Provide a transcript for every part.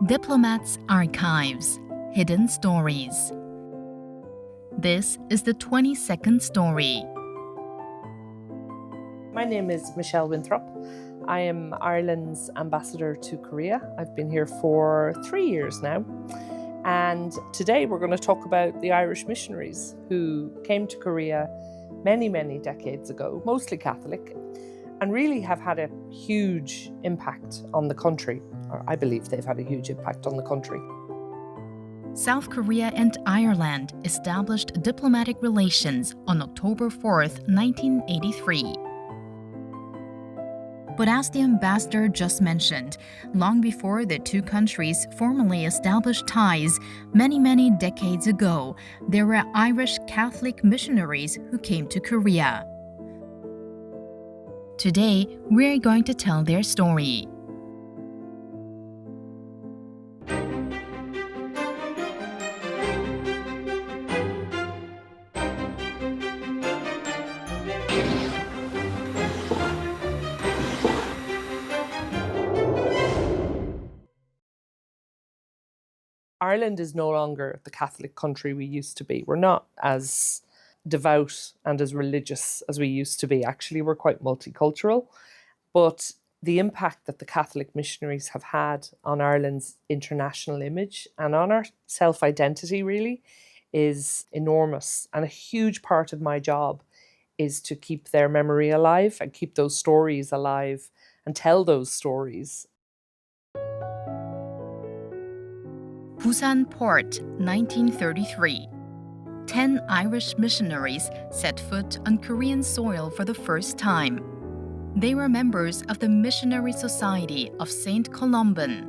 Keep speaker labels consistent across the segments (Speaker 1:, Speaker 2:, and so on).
Speaker 1: Diplomat's Archives, Hidden Stories. This is the 22nd story.
Speaker 2: My name is Michelle Winthrop. I am Ireland's ambassador to Korea. I've been here for 3 years now. And today we're going to talk about the Irish missionaries who came to Korea many, many decades ago, mostly Catholic, and really have had a huge impact on the country. Or I believe they've had a huge impact on the country.
Speaker 1: South Korea and Ireland established diplomatic relations on October 4th, 1983. But as the ambassador just mentioned, long before the two countries formally established ties, many decades ago, there were Irish Catholic missionaries who came to Korea. Today, we're going to tell their story.
Speaker 2: Ireland is no longer the Catholic country we used to be. We're not as devout and as religious as we used to be. Actually, we're quite multicultural. But the impact that the Catholic missionaries have had on Ireland's international image and on our self-identity really is enormous. And a huge part of my job is to keep their memory alive and keep those stories alive and tell those stories.
Speaker 1: Busan Port, 1933. 10 Irish missionaries set foot on Korean soil for the first time. They were members of the Missionary Society of St. Columban.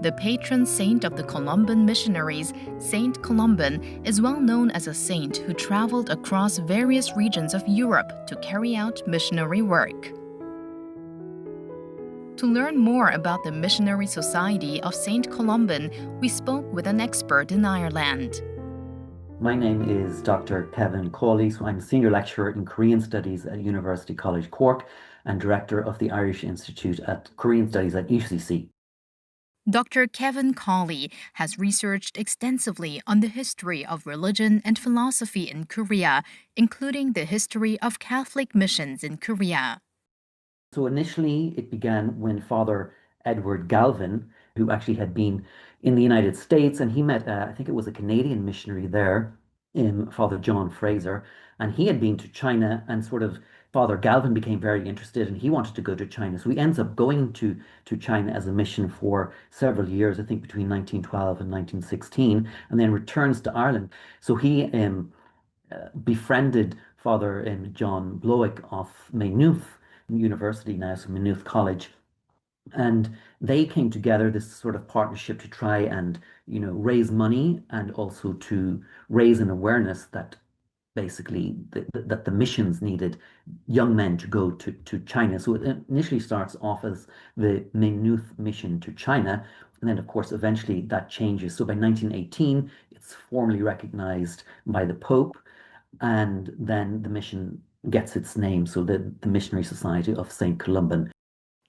Speaker 1: The patron saint of the Columban missionaries, Saint Columban, is well known as a saint who traveled across various regions of Europe to carry out missionary work. To learn more about the Missionary Society of St. Columban, we spoke with an expert in Ireland.
Speaker 3: My name is Dr. Kevin Cawley, so I'm Senior Lecturer in Korean Studies at University College Cork and Director of the Irish Institute at Korean Studies at UCC.
Speaker 1: Dr. Kevin Cawley has researched extensively on the history of religion and philosophy in Korea, including the history of Catholic missions in Korea.
Speaker 3: So initially, it began when Father Edward Galvin, who actually had been in the United States, and he met, I think it was a Canadian missionary there, Father John Fraser, and he had been to China, and sort of Father Galvin became very interested, and he wanted to go to China. So he ends up going to China as a mission for several years, I think between 1912 and 1916, and then returns to Ireland. So he befriended Father John Blowick of Maynooth University now, so Maynooth College, and they came together, this sort of partnership to try and raise money and also to raise an awareness that basically that the missions needed young men to go to China. So it initially starts off as the Maynooth mission to China, and then of course eventually that changes. So by 1918 it's formally recognized by the Pope, and then the mission gets its name, so the Missionary Society of St. Columban.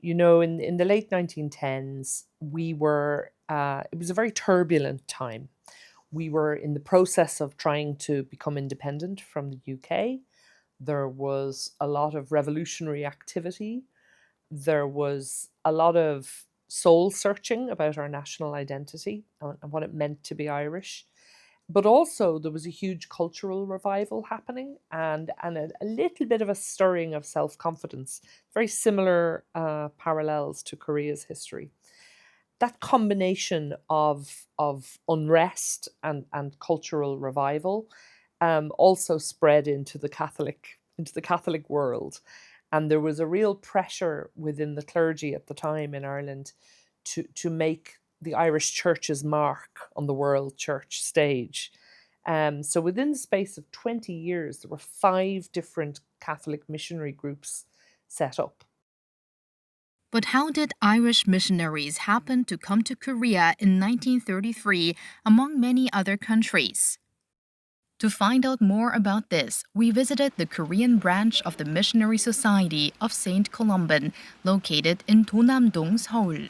Speaker 2: In the late 1910s, it was a very turbulent time. We were in the process of trying to become independent from the UK. There was a lot of revolutionary activity. There was a lot of soul searching about our national identity and what it meant to be Irish. But also there was a huge cultural revival happening and a little bit of a stirring of self-confidence, very similar parallels to Korea's history. That combination of unrest and cultural revival also spread into the Catholic world. And there was a real pressure within the clergy at the time in Ireland to make the Irish Church's mark on the world church stage. So within the space of 20 years, there were 5 different Catholic missionary groups set up.
Speaker 1: But how did Irish missionaries happen to come to Korea in 1933 among many other countries? To find out more about this, we visited the Korean branch of the Missionary Society of St. Columban, located in Donam-dong, Seoul.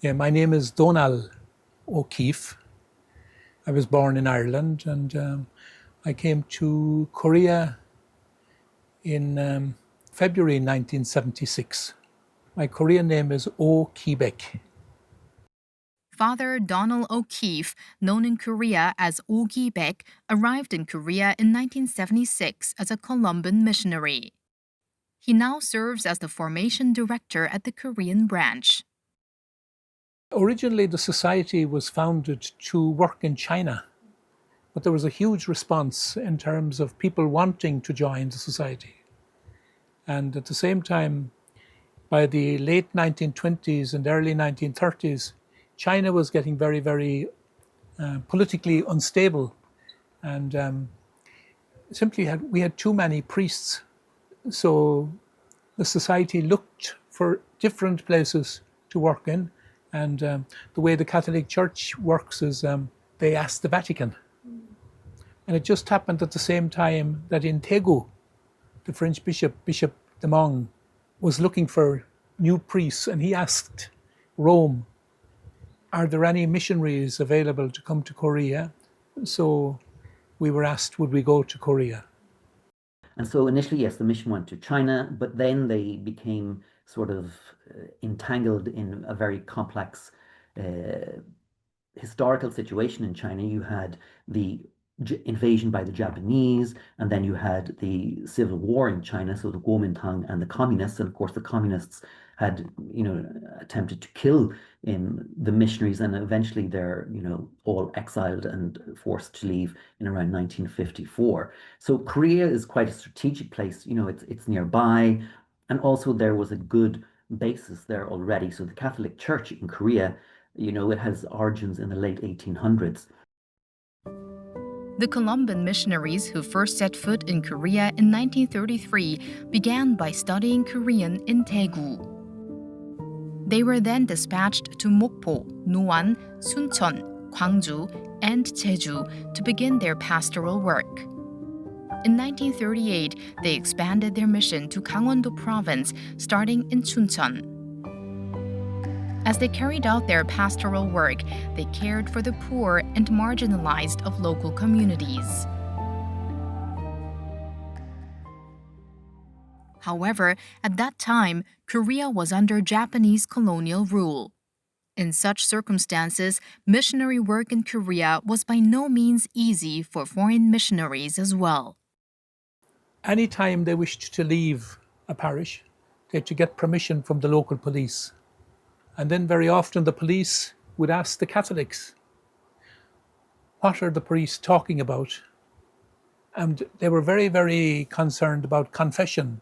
Speaker 4: Yeah, my name is FrDanielO'Keeffe. I was born in Ireland, and I came to Korea in February 1976. My Korean name is O'Keeffe.
Speaker 1: Father Donald O'Keeffe, known in Korea as O'Keeffe, arrived in Korea in 1976 as a Columban missionary. He now serves as the formation director at the Korean branch.
Speaker 4: Originally, the society was founded to work in China, but there was a huge response in terms of people wanting to join the society. And at the same time, by the late 1920s and early 1930s, China was getting very, very politically unstable, and we had too many priests. So the society looked for different places to work in, and the way the Catholic Church works is they asked the Vatican. And it just happened at the same time that in Daegu, the French Bishop de Monge, was looking for new priests, and he asked Rome, are there any missionaries available to come to Korea? So we were asked, would we go to Korea?
Speaker 3: And so initially, yes, the mission went to China, but then they became sort of entangled in a very complex historical situation in China. You had the invasion by the Japanese, and then you had the civil war in China, so the Kuomintang and the communists, and of course the communists had, attempted to kill the missionaries, and eventually they're, all exiled and forced to leave in around 1954. So Korea is quite a strategic place, it's nearby, and also there was a good basis there already. So the Catholic Church in Korea, it has origins in the late 1800s.
Speaker 1: The Columban missionaries who first set foot in Korea in 1933 began by studying Korean in Daegu. They were then dispatched to Mokpo, Nuan, Suncheon, Gwangju, and Jeju to begin their pastoral work. In 1938, they expanded their mission to Gangwon-do province, starting in Chuncheon. As they carried out their pastoral work, they cared for the poor and marginalized of local communities. However, at that time, Korea was under Japanese colonial rule. In such circumstances, missionary work in Korea was by no means easy for foreign missionaries as well.
Speaker 4: Anytime they wished to leave a parish, they had to get permission from the local police. And then very often the police would ask the Catholics, what are the priests talking about? And they were very, very concerned about confession.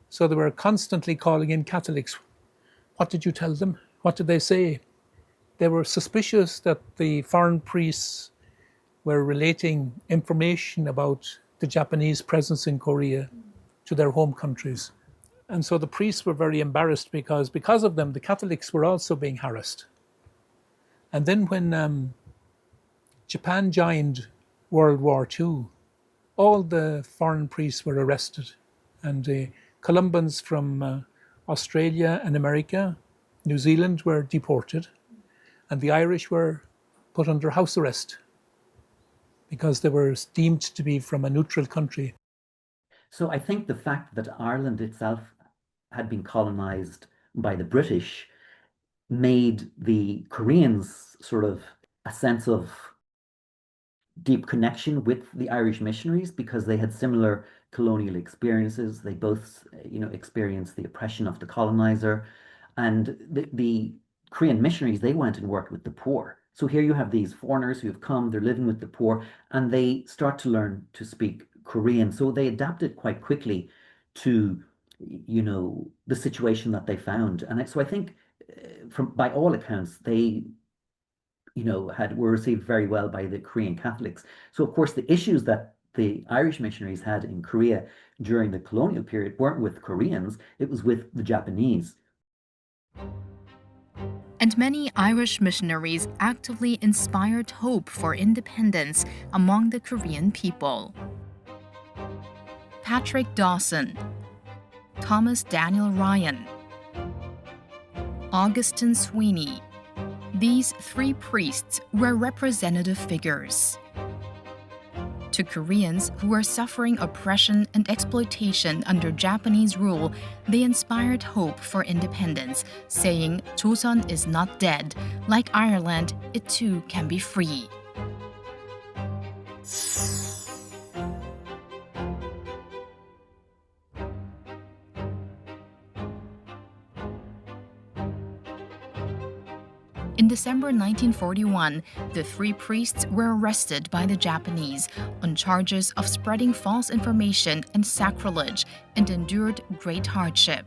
Speaker 4: So they were constantly calling in Catholics. What did you tell them? What did they say? They were suspicious that the foreign priests were relating information about the Japanese presence in Korea to their home countries. And so the priests were very embarrassed because of them, the Catholics were also being harassed. And then when Japan joined World War II, all the foreign priests were arrested. And the Columbans from Australia and America, New Zealand were deported. And the Irish were put under house arrest because they were deemed to be from a neutral country.
Speaker 3: So I think the fact that Ireland itself had been colonized by the British made the Koreans sort of a sense of deep connection with the Irish missionaries because they had similar colonial experiences. They both, experienced the oppression of the colonizer. And the Korean missionaries, they went and worked with the poor. So here you have these foreigners who have come, they're living with the poor, and they start to learn to speak Korean. So they adapted quite quickly to, the situation that they found. And so I think by all accounts, they, were received very well by the Korean Catholics. So of course, the issues that the Irish missionaries had in Korea during the colonial period weren't with Koreans, it was with the Japanese.
Speaker 1: And many Irish missionaries actively inspired hope for independence among the Korean people. Patrick Dawson, Thomas Daniel Ryan, Augustine Sweeney. These three priests were representative figures. To Koreans who were suffering oppression and exploitation under Japanese rule, they inspired hope for independence, saying Joseon is not dead. Like Ireland, it too can be free. In December 1941, the three priests were arrested by the Japanese on charges of spreading false information and sacrilege and endured great hardship.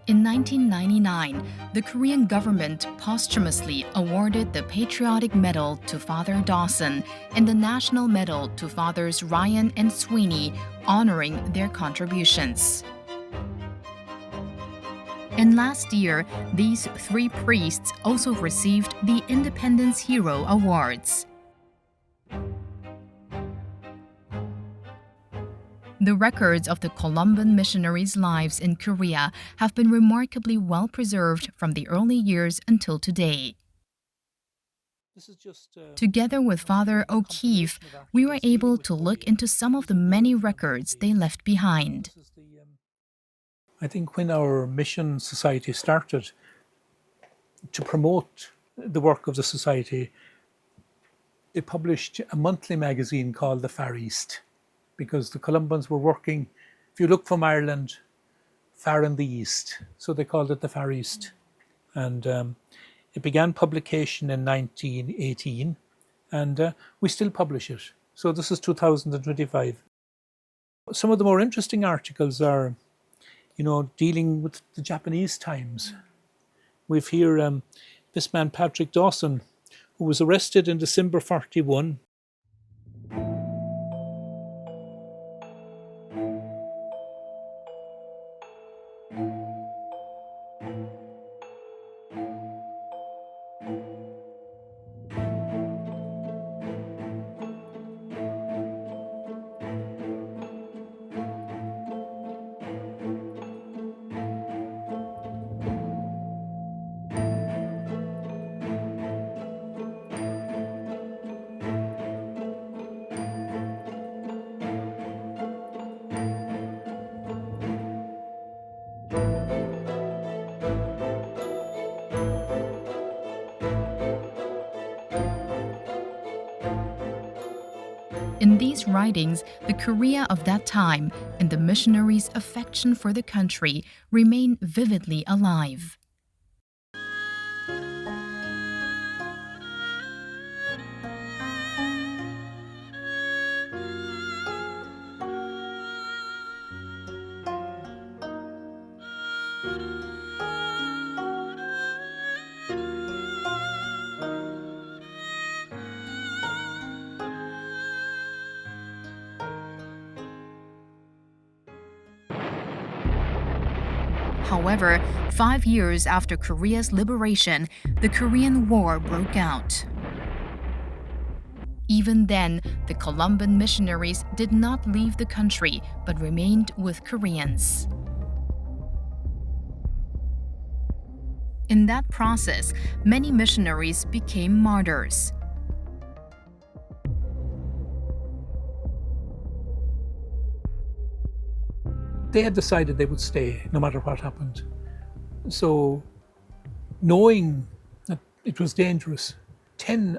Speaker 1: In 1999, the Korean government posthumously awarded the Patriotic Medal to Father Dawson and the National Medal to Fathers Ryan and Sweeney, honoring their contributions. And last year, these three priests also received the Independence Hero Awards. The records of the Columban missionaries' lives in Korea have been remarkably well preserved from the early years until today. Together with Father O'Keeffe, we were able to look into some of the many records they left behind.
Speaker 4: I think when our mission society started, to promote the work of the society, it published a monthly magazine called The Far East, because the Columbans were working, if you look from Ireland, far in the east, so they called it The Far East. And it began publication in 1918, and we still publish it. So this is 2025. Some of the more interesting articles are, dealing with the Japanese times. We've here this man, Patrick Dawson, who was arrested in December 41.
Speaker 1: In these writings, the Korea of that time and the missionaries' affection for the country remain vividly alive. However, 5 years after Korea's liberation, the Korean War broke out. Even then, the Columban missionaries did not leave the country but remained with Koreans. In that process, many missionaries became martyrs.
Speaker 4: They had decided they would stay no matter what happened. So, knowing that it was dangerous, 10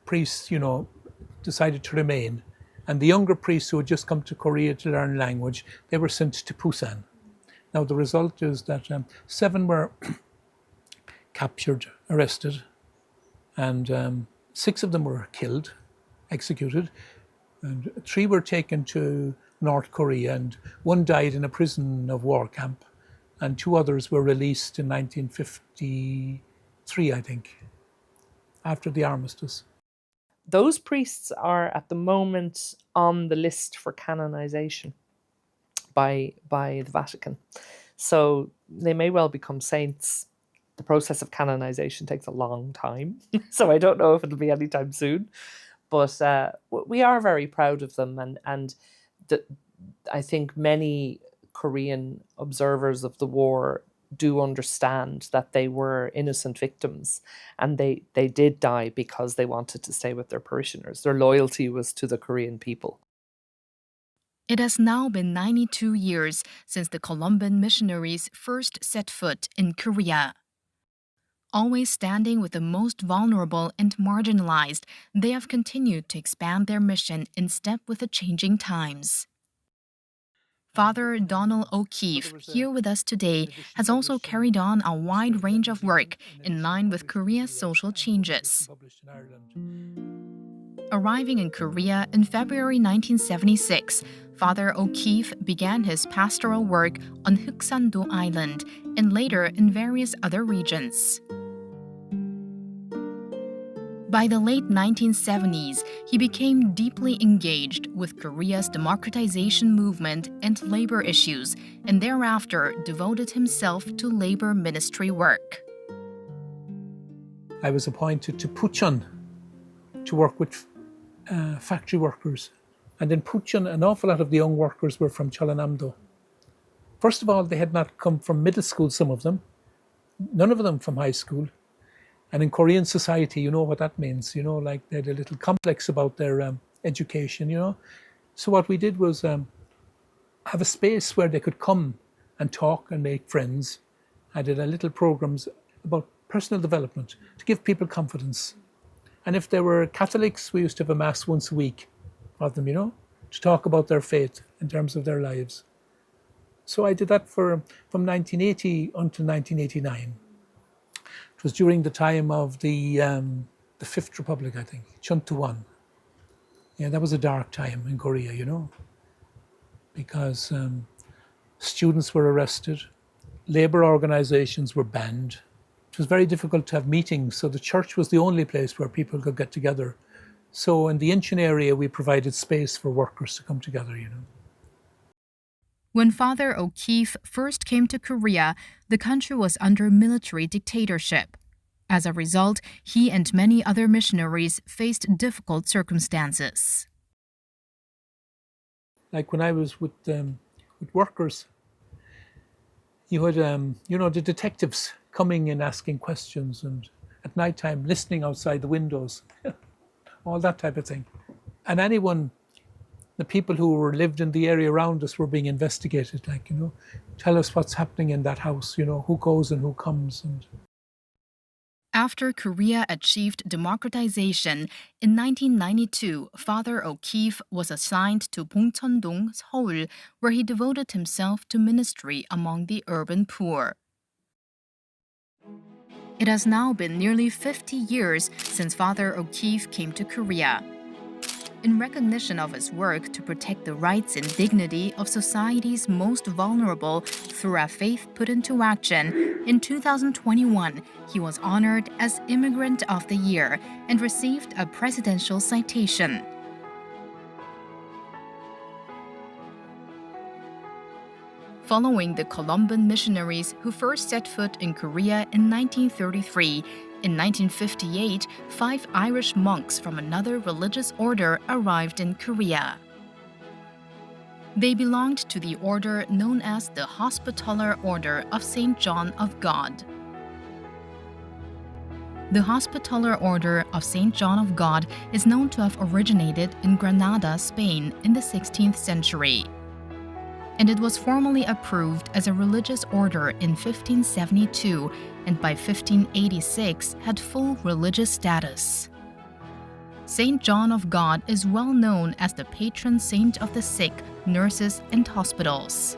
Speaker 4: priests, decided to remain. And the younger priests who had just come to Korea to learn language, they were sent to Busan. Now, the result is that 7 were captured, arrested, and 6 of them were killed, executed, and 3 were taken to North Korea, and 1 died in a prison of war camp, and 2 others were released in 1953, I think, after the armistice.
Speaker 2: Those priests are at the moment on the list for canonization by the Vatican. So they may well become saints the process of canonization takes a long time, so I don't know if it'll be anytime soon. But we are very proud of them, and I think many Korean observers of the war do understand that they were innocent victims, and they did die because they wanted to stay with their parishioners. Their loyalty was to the Korean people.
Speaker 1: It has now been 92 years since the Columban missionaries first set foot in Korea. Always standing with the most vulnerable and marginalized, they have continued to expand their mission in step with the changing times. FrDanielO'Keeffe, here with us today, has also carried on a wide range of work in line with Korea's social changes. Arriving in Korea in February 1976, Father O'Keeffe began his pastoral work on Huksan-do Island and later in various other regions. By the late 1970s, he became deeply engaged with Korea's democratization movement and labor issues, and thereafter devoted himself to labor ministry work.
Speaker 4: I was appointed to Pucheon to work with factory workers. And in Pucheon, an awful lot of the young workers were from Cholanamdo. First of all, they had not come from middle school, some of them. None of them from high school. And in Korean society, you know what that means. You know, like they had a little complex about their education, you know. So what we did was have a space where they could come and talk and make friends. I did a little programs about personal development to give people confidence. And if they were Catholics, we used to have a mass once a week for them, you know, to talk about their faith in terms of their lives. So I did that from 1980 until 1989. It was during the time of the Fifth Republic, I think, Chuntuwan. Yeah, that was a dark time in Korea, you know, because students were arrested, labor organizations were banned. It was very difficult to have meetings, so the church was the only place where people could get together. So in the Incheon area, we provided space for workers to come together, you know.
Speaker 1: When Father O'Keeffe first came to Korea, the country was under military dictatorship. As a result, he and many other missionaries faced difficult circumstances.
Speaker 4: Like when I was with workers, you had, you know, the detectives coming and asking questions, and at night time listening outside the windows, all that type of thing. And anyone, the people who lived in the area around us were being investigated, like, you know, tell us what's happening in that house, you know, who goes and who comes. And
Speaker 1: after Korea achieved democratization, in 1992, Father O'Keeffe was assigned to Bongcheon-dong, Seoul, where he devoted himself to ministry among the urban poor. It has now been nearly 50 years since Father O'Keeffe came to Korea. In recognition of his work to protect the rights and dignity of society's most vulnerable through a faith put into action, in 2021, he was honored as Immigrant of the Year and received a presidential citation. Following the Columban missionaries who first set foot in Korea in 1933, in 1958, 5 Irish monks from another religious order arrived in Korea. They belonged to the order known as the Hospitaller Order of St. John of God. The Hospitaller Order of St. John of God is known to have originated in Granada, Spain in the 16th century. And it was formally approved as a religious order in 1572, and by 1586 had full religious status. St. John of God is well known as the patron saint of the sick, nurses, and hospitals.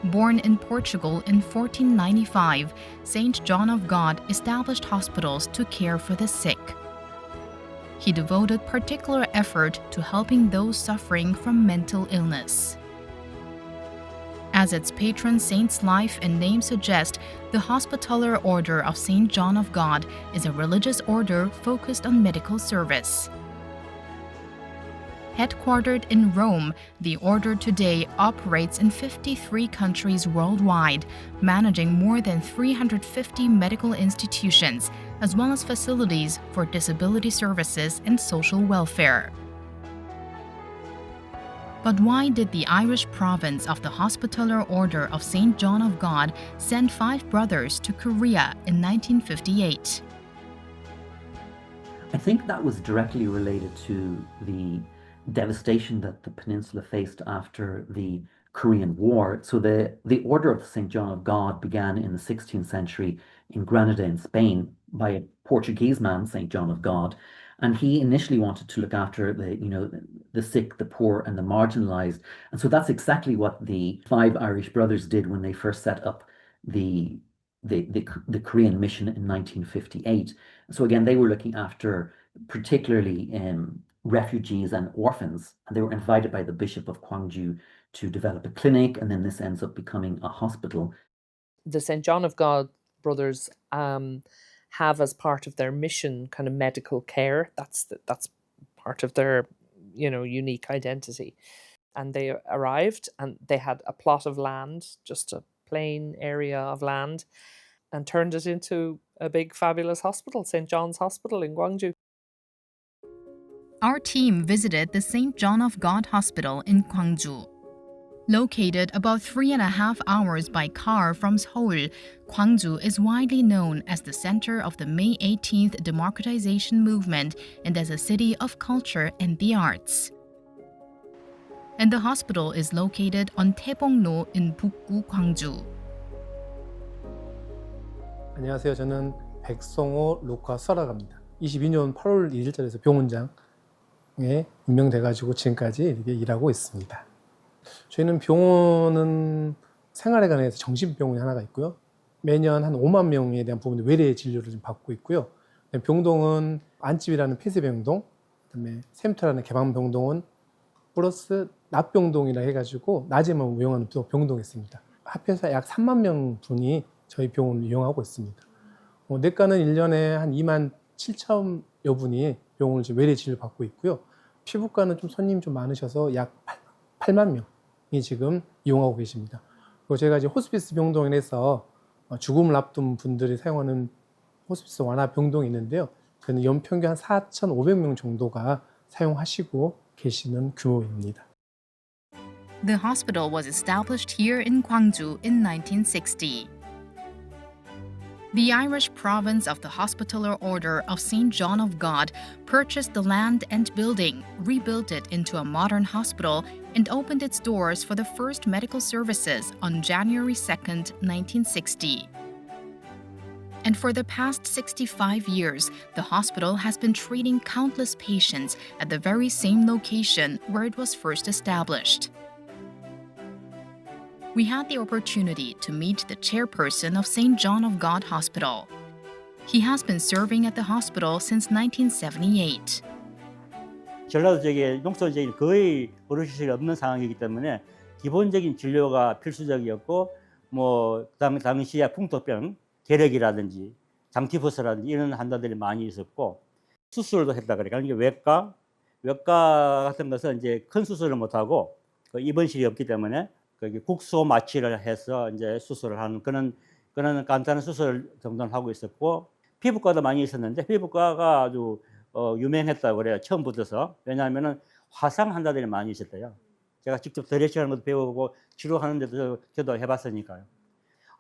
Speaker 1: Born in Portugal in 1495, St. John of God established hospitals to care for the sick. He devoted particular effort to helping those suffering from mental illness. As its patron saint's life and name suggest, the Hospitaller Order of St. John of God is a religious order focused on medical service. Headquartered in Rome, the order today operates in 53 countries worldwide, managing more than 350 medical institutions, as well as facilities for disability services and social welfare. But why did the Irish province of the Hospitaller Order of St. John of God send 5 brothers to Korea in 1958?
Speaker 3: I think that was directly related to the devastation that the peninsula faced after the Korean War. So the Order of St. John of God began in the 16th century in Granada in Spain by a Portuguese man, St. John of God. And he initially wanted to look after the sick, the poor, and the marginalized. And so that's exactly what the 5 Irish brothers did when they first set up the Korean mission in 1958. So again, they were looking after particularly refugees and orphans, and they were invited by the Bishop of Gwangju to develop a clinic, and then this ends up becoming a hospital.
Speaker 2: The St. John of God brothers have as part of their mission kind of medical care. That's part of their unique identity. And they arrived and they had a plot of land, just a plain area of land, and turned it into a big fabulous hospital, St. John's Hospital in Gwangju.
Speaker 1: Our team visited the St. John of God Hospital in Gwangju. Located about 3.5 hours by car from Seoul, Gwangju is widely known as the center of the May 18th democratization movement and as a city of culture and the arts. And the hospital is located on Taebongno in Bukgu, Gwangju.
Speaker 5: 안녕하세요. 저는 백성호 로카서라고 합니다. 22년 8월 1일자에서 병원장에 임명돼가지고 지금까지 이렇게 일하고 있습니다. 저희는 병원은 생활에 관해서 정신병원이 하나가 있고요. 매년 한 5만 명에 대한 부분의 외래 진료를 좀 받고 있고요. 병동은 안집이라는 폐쇄병동, 그다음에 샘터라는 개방병동은 플러스 낮병동이라 해가지고 낮에만 운영하는 또 병동이 있습니다. 합해서 약 3만 명 분이 저희 병원을 이용하고 있습니다. 내과는 1년에 한 2만 7천여 분이 병원을 지금 외래 진료를 받고 있고요. 피부과는 좀 손님이 좀 많으셔서 약 8만 명이 지금 이용하고 계십니다. 그리고 제가 이제 호스피스 병동에서 죽음을 앞둔 분들이 사용하는 호스피스 완화 병동이 있는데요. 그는 연평균 한 4,500명 정도가 사용하시고 계시는 규모입니다.
Speaker 1: The hospital was established here in Gwangju in 1960. The Irish province of the Hospitaller Order of St. John of God purchased the land and building, rebuilt it into a modern hospital, and opened its doors for the first medical services on January 2nd, 1960. And for the past 65 years, the hospital has been treating countless patients at the very same location where it was first established. We had the opportunity to meet the chairperson of St. John of God Hospital. He has been serving at the hospital since 1978.
Speaker 6: 전라도 지역에 농촌적인 거의 의료시설이 없는 상황이기 때문에 기본적인 진료가 필수적이었고 당시에 풍토병, 결핵이라든지 장티푸스라든지 이런 환자들이 많이 있었고 수술도 했다 그래. 그러니까 외과 같은 것은 이제 큰 수술을 못 하고 입원실이 없기 때문에 국소 마취를 해서 이제 수술을 하는 그런 간단한 수술 정도는 하고 있었고 피부과도 많이 있었는데 피부과가 아주 유명했다고 그래요. 처음부터서. 왜냐하면은 화상 환자들이 많이 있었대요. 제가 직접 드레싱하는 것도 배우고 치료하는 데도 저도 해봤으니까요.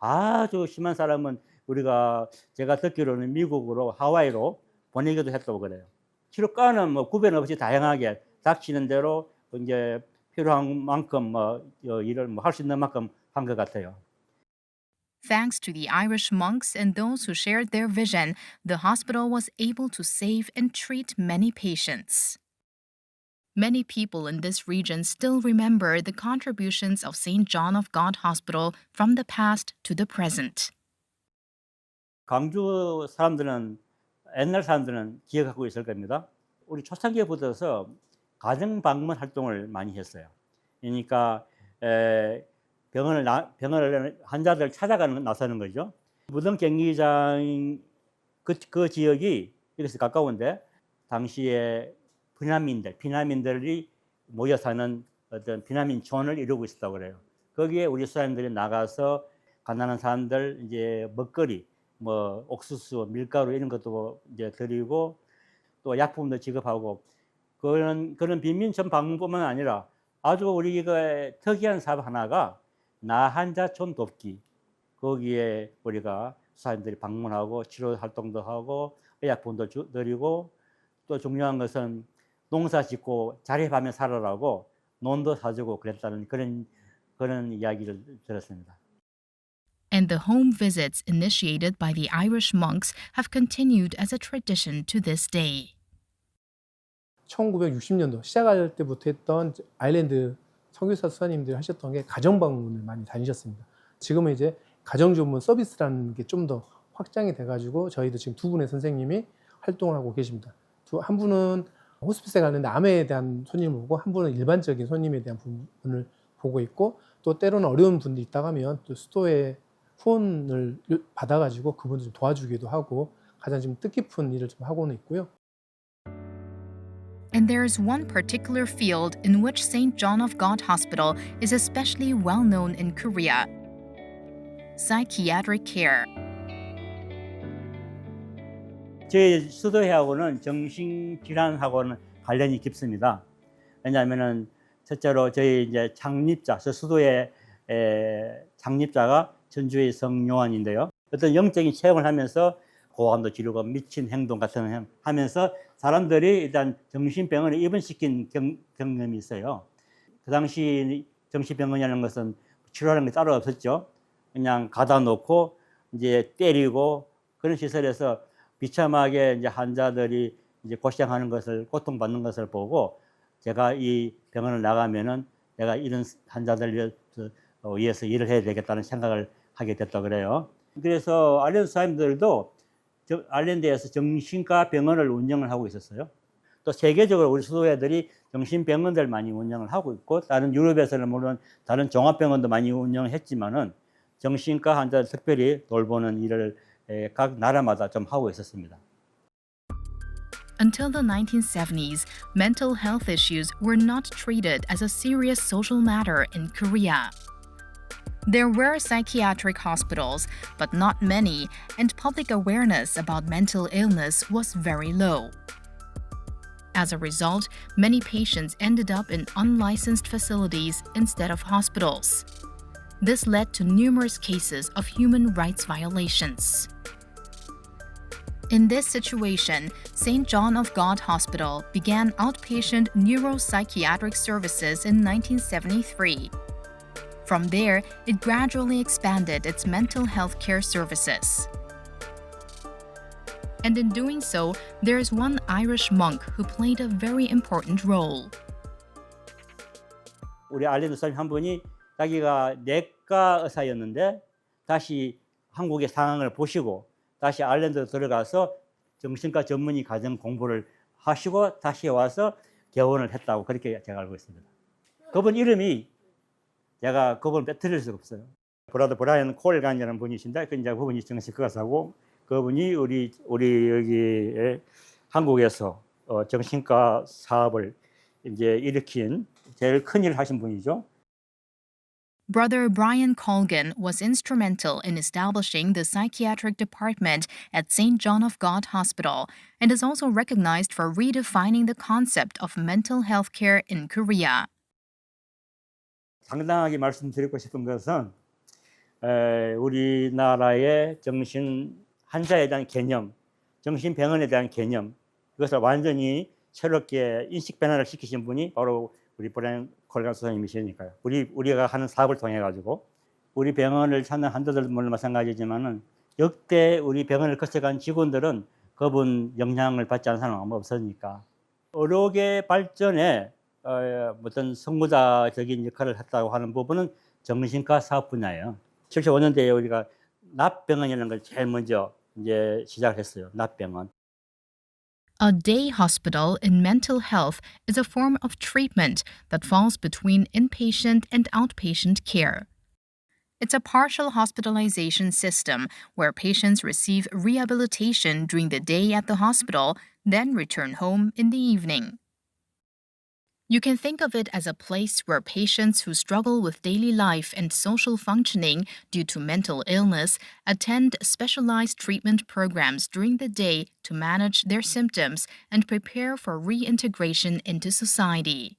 Speaker 6: 아주 심한 사람은 제가 듣기로는 미국으로 하와이로 보내기도 했다고 그래요. 치료과는 구별 없이 다양하게 닥치는 대로 이제 필요한 만큼 일을 할 수 있는 만큼 한 것 같아요.
Speaker 1: Thanks to the Irish monks and those who shared their vision, the hospital was able to save and treat many patients. Many people in this region still remember the contributions of St. John of God Hospital from the past to the present.
Speaker 6: 광주 사람들은 옛날 사람들은 기억하고 있을 겁니다. 우리 초창기부터서 가정 방문 활동을 많이 했어요. 그러니까 병원을 환자들 찾아가는 나서는 거죠. 무덤 경기장 그 지역이 여기서 가까운데 당시에 피난민들이 모여 사는 어떤 비난민촌을 이루고 있었다고 그래요. 거기에 우리 수사님들이 나가서 가난한 사람들 이제 먹거리, 뭐 옥수수, 밀가루 이런 것도 이제 드리고 또 약품도 지급하고 그런 빈민촌 방문뿐만 아니라 아주 우리가 특이한 사업 하나가 나 환자촌 돕기. 거기에 우리가 수사님들이 방문하고 치료 활동도 하고 의약품도 드리고 또 중요한 것은 농사 짓고 자립하며 살아라고 논도 사주고 그랬다는 그런 이야기를 들었습니다.
Speaker 1: And the home visits initiated by the Irish monks have continued as a tradition to this day.
Speaker 5: 1960년도 시작할 때부터 했던 아일랜드 선교사 수사님들이 하셨던 게 가정 방문을 많이 다니셨습니다. 지금은 이제 가정 전문 서비스라는 게 좀 더 확장이 돼가지고 저희도 지금 두 분의 선생님이 활동을 하고 계십니다. 한 분은 호스피스에 가는데 암에 대한 손님을 보고 한 분은 일반적인 손님에 대한 부분을 보고 있고 또 때로는 어려운 분이 있다고 하면 또 수도회의 후원을 받아가지고 그분들 좀 도와주기도 하고 가장 지금 뜻깊은 일을 좀 하고는 있고요.
Speaker 1: And there is one particular field in which St. John of God Hospital is especially well known in Korea: psychiatric care.
Speaker 6: 저희 수도회하고는 정신질환하고는 관련이 깊습니다. 왜냐하면은 첫째로 저희 이제 창립자, 저 수도회 창립자가 전주의 성요한인데요. 어떤 영적인 체험을 하면서 고함도 지르고 미친 행동 같은 거 하면서 사람들이 일단 정신병원에 입원시킨 경험이 있어요. 그 당시 정신병원이라는 것은 치료하는 게 따로 없었죠. 그냥 가다 놓고 이제 때리고 그런 시설에서 비참하게 이제 환자들이 이제 고생하는 것을, 고통받는 것을 보고 제가 이 병원을 나가면은 내가 이런 환자들을 위해서 일을 해야 되겠다는 생각을 하게 됐다 그래요. 그래서 아일랜드 사람들도 아일랜드에서 정신과 병원을 운영을 하고 있었어요. 또 세계적으로 우리 수도회들이 정신병원들 많이 운영을 하고 있고 다른 유럽에서는 물론 다른 종합병원도 많이 운영을 했지만은 정신과 환자들 특별히 돌보는 일을 각 나라마다 좀 하고 있었습니다.
Speaker 1: Until the 1970s, mental health issues were not treated as a serious social matter in Korea. There were psychiatric hospitals, but not many, and public awareness about mental illness was very low. As a result, many patients ended up in unlicensed facilities instead of hospitals. This led to numerous cases of human rights violations. In this situation, St. John of God Hospital began outpatient neuropsychiatric services in 1973. From there, it gradually expanded its mental health care services. And in doing so, there is one Irish monk who played a very important role.
Speaker 6: 우리 아일랜드 사람 한 분이 자기가 내과 의사였는데 다시 한국의 상황을 보시고 다시 아일랜드로 들어가서 정신과 전문의 과정 공부를 하시고 다시 와서 개원을 했다고 그렇게 제가 알고 있습니다. 그분 이름이 제가 그분을 빼뜨릴 수가 없어요. 브라이언 콜간이라는 분이신데 그분이 정신과 의사고 그분이 우리 여기 한국에서 정신과 사업을 이제 일으킨 제일 큰 일을 하신 분이죠.
Speaker 1: Brother Brian Colgan was instrumental in establishing the psychiatric department at St. John of God Hospital and is also recognized for redefining the concept of mental health care in Korea.
Speaker 6: 당당하게 말씀드리고 싶은 것은 우리나라의 정신 환자에 대한 개념, 정신병원에 대한 개념 이것을 완전히 새롭게 인식 변화를 시키신 분이 바로 우리 브라이언 콜간 선생님이시니까요. 우리가 하는 사업을 통해 가지고 우리 병원을 찾는 환자들도 물론 마찬가지지만은 역대 우리 병원을 거쳐간 직원들은 그분 영향을 받지 않은 사람은 아무 없으니까 의료계 발전에 어떤 선구자적인 역할을 했다고 하는 부분은 정신과 사업 분야예요. 75년대에 우리가 납병원이라는 걸 제일 먼저 이제 시작했어요. 납병원.
Speaker 1: A day hospital in mental health is a form of treatment that falls between inpatient and outpatient care. It's a partial hospitalization system where patients receive rehabilitation during the day at the hospital, then return home in the evening. You can think of it as a place where patients who struggle with daily life and social functioning due to mental illness attend specialized treatment programs during the day to manage their symptoms and prepare for reintegration into society.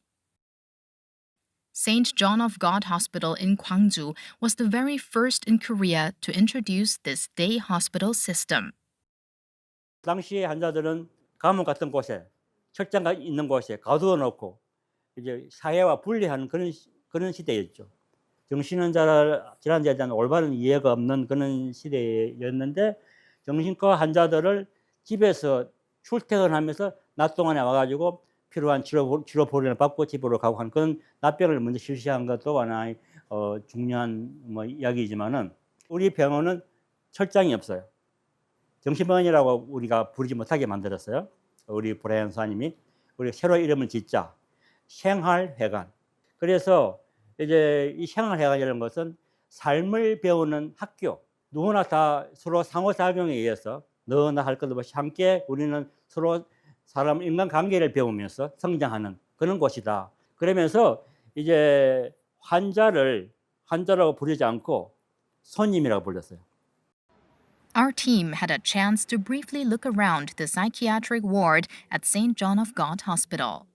Speaker 1: St. John of God Hospital in Gwangju was the very first in Korea to introduce this day hospital system.
Speaker 6: 당시의 환자들은 감옥 같은 곳에 철장가 있는 곳에 가두어 놓고 이제 사회와 분리하는 그런 시대였죠. 정신질환자에 대한 올바른 이해가 없는 그런 시대였는데 정신과 환자들을 집에서 출퇴근하면서 낮 동안에 와가지고 필요한 치료 보료를 받고 집으로 가고 하는 그런 납병을 먼저 실시한 것도 하나의 중요한 이야기지만은 우리 병원은 철장이 없어요. 정신병원이라고 우리가 부르지 못하게 만들었어요. 우리 브라이언 사님이 우리 새로 이름을 짓자. 생활회관. 그래서 이제 이 생활회관이라는 것은 삶을 배우는 학교. 누구나 다 서로 상호작용에 의해서 너나 할 것 없이 함께 우리는 서로 사람 인간관계를 배우면서 성장하는 그런 곳이다. 그러면서 이제 환자라고 부르지 않고 손님이라고 불렀어요.
Speaker 1: Our team had a chance to briefly look around the psychiatric ward at St. John of God Hospital.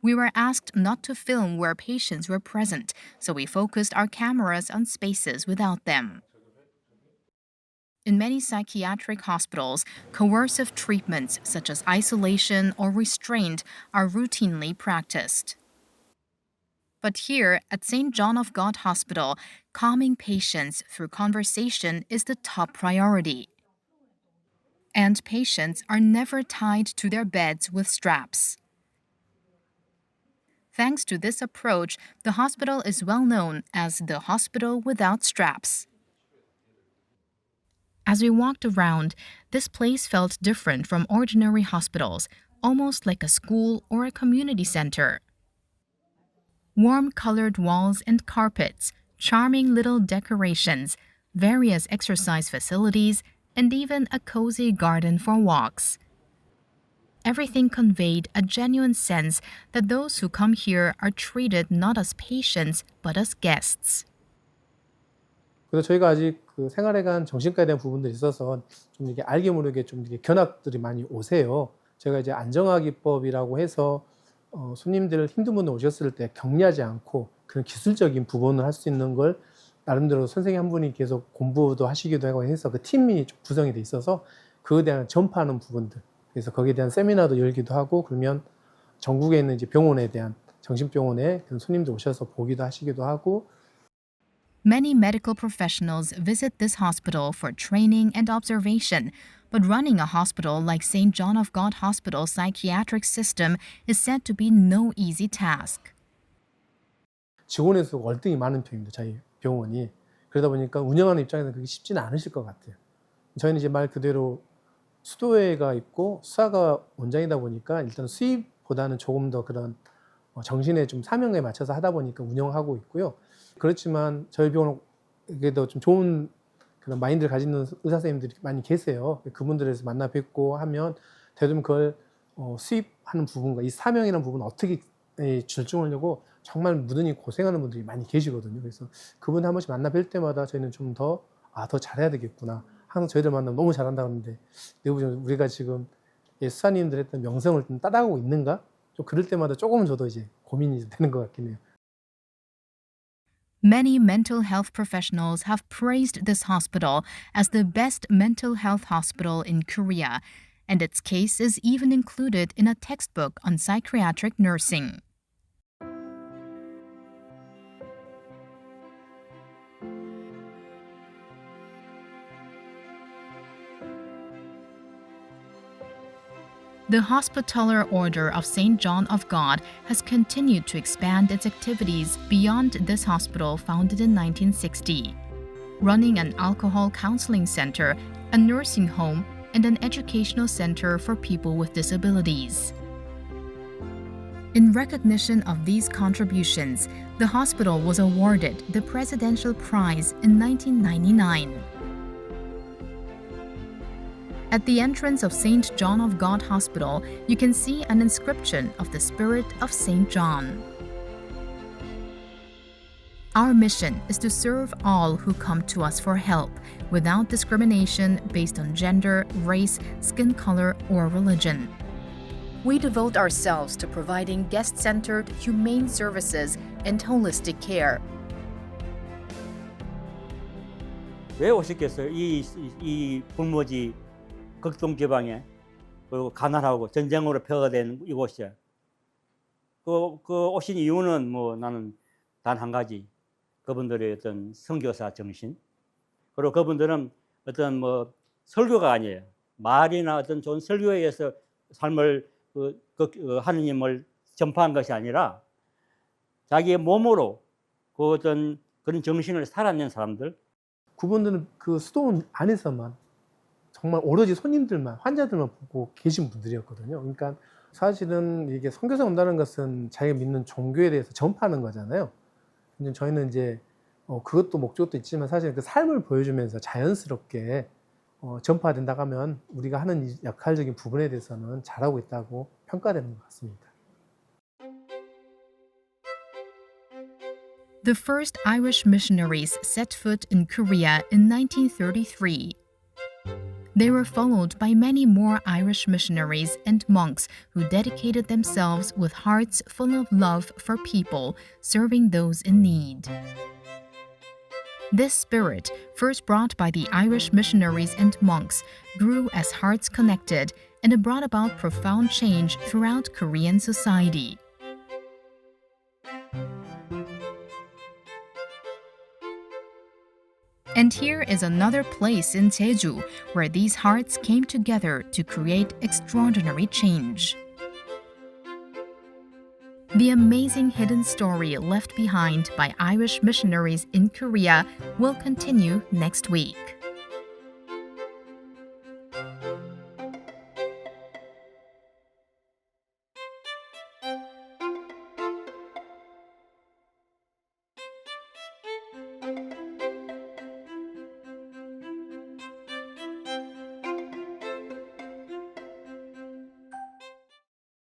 Speaker 1: We were asked not to film where patients were present, so we focused our cameras on spaces without them. In many psychiatric hospitals, coercive treatments such as isolation or restraint are routinely practiced. But here at St. John of God Hospital, calming patients through conversation is the top priority. And patients are never tied to their beds with straps. Thanks to this approach, the hospital is well known as the hospital without straps. As we walked around, this place felt different from ordinary hospitals, almost like a school or a community center. Warm-colored walls and carpets, charming little decorations, various exercise facilities, and even a cozy garden for walks. Everything conveyed a genuine sense that those who come here are treated not as patients but as guests.
Speaker 5: 그래서 저희가 아직 그 생활회관 정신과에 대한 부분들이 있어서 좀 이게 알게 모르게 좀 이게 견학들이 많이 오세요. 제가 이제 안정화기법이라고 해서 손님들 힘든 분들 오셨을 때 격리하지 않고 그런 기술적인 부분을 할 수 있는 걸 나름대로 선생님 한 분이 계속 공부도 하시기도 하고 해서 그 팀이 좀 구성이 돼 있어서 그거에 대한 전파하는 부분들. 그래서 거기에 대한 세미나도 열기도 하고 그러면 전국에 있는 이제 병원에 대한 정신병원에 그런 손님들 오셔서 보기도 하시기도 하고.
Speaker 1: Many medical professionals visit this hospital for training and observation, but running a hospital like St. John of God Hospital psychiatric system is said to be no easy task.
Speaker 5: 직원의 수가 월등히 많은 편입니다. 저희 병원이. 그러다 보니까 운영하는 입장에서는 그게 쉽지는 않으실 것 같아요. 저희는 이제 말 그대로 수도회의가 있고 수사가 원장이다 보니까 일단 수입보다는 조금 더 그런 정신의 좀 사명에 맞춰서 하다 보니까 운영하고 있고요. 그렇지만 저희 병원에도 좀 좋은 그런 마인드를 가지는 의사 선생님들이 많이 계세요. 그분들에서 만나 뵙고 하면 대부분 그걸 수입하는 부분과 이 사명이라는 부분을 어떻게 절충하려고 정말 무던히 고생하는 분들이 많이 계시거든요. 그래서 그분 한 번씩 만나 뵐 때마다 저희는 좀 더 잘해야 되겠구나. 항상 저희들 만나면 너무 잘한다 그러는데 우리가 지금 수사님들 했던 명성을 좀 따라가고 있는가? 좀 그럴 때마다 조금은 저도 이제 고민이 되는 것 같긴 해요.
Speaker 1: Many mental health professionals have praised this hospital as the best mental health hospital in Korea, and its case is even included in a textbook on psychiatric nursing. The Hospitaller Order of St. John of God has continued to expand its activities beyond this hospital founded in 1960, running an alcohol counseling center, a nursing home, and an educational center for people with disabilities. In recognition of these contributions, the hospital was awarded the Presidential Prize in 1999. At the entrance of St. John of God Hospital, you can see an inscription of the spirit of St. John. Our mission is to serve all who come to us for help, without discrimination based on gender, race, skin color, or religion. We devote ourselves to providing guest-centered, humane services and holistic care.
Speaker 6: 왜 오셨겠어요? 이 불모지 극동 지방에 그리고 가난하고 전쟁으로 폐허된 이곳이야. 그 오신 이유는 뭐 나는 단 한 가지. 그분들의 어떤 선교사 정신. 그리고 그분들은 어떤 뭐 설교가 아니에요. 말이나 어떤 좋은 설교에 의해서 삶을 하느님을 전파한 것이 아니라 자기의 몸으로 그 어떤 그런 정신을 살아낸 사람들.
Speaker 5: 그분들은 그 수도원 안에서만 정말 오로지 손님들만, 환자들만 보고 계신 분들이었거든요. 그러니까 사실은 이게 선교사 온다는 것은 자기가 믿는 종교에 대해서 전파하는 거잖아요. 근데 저희는 이제 그것도 목적도 있지만 사실 그 삶을 보여주면서 자연스럽게 전파된다고 하면 우리가 하는 이 역할적인 부분에 대해서는 잘하고 있다고 평가되는 것 같습니다.
Speaker 1: The first Irish missionaries set foot in Korea in 1933. They were followed by many more Irish missionaries and monks who dedicated themselves with hearts full of love for people, serving those in need. This spirit, first brought by the Irish missionaries and monks, grew as hearts connected, and it brought about profound change throughout Korean society. And here is another place in Jeju where these hearts came together to create extraordinary change. The amazing hidden story left behind by Irish missionaries in Korea will continue next week.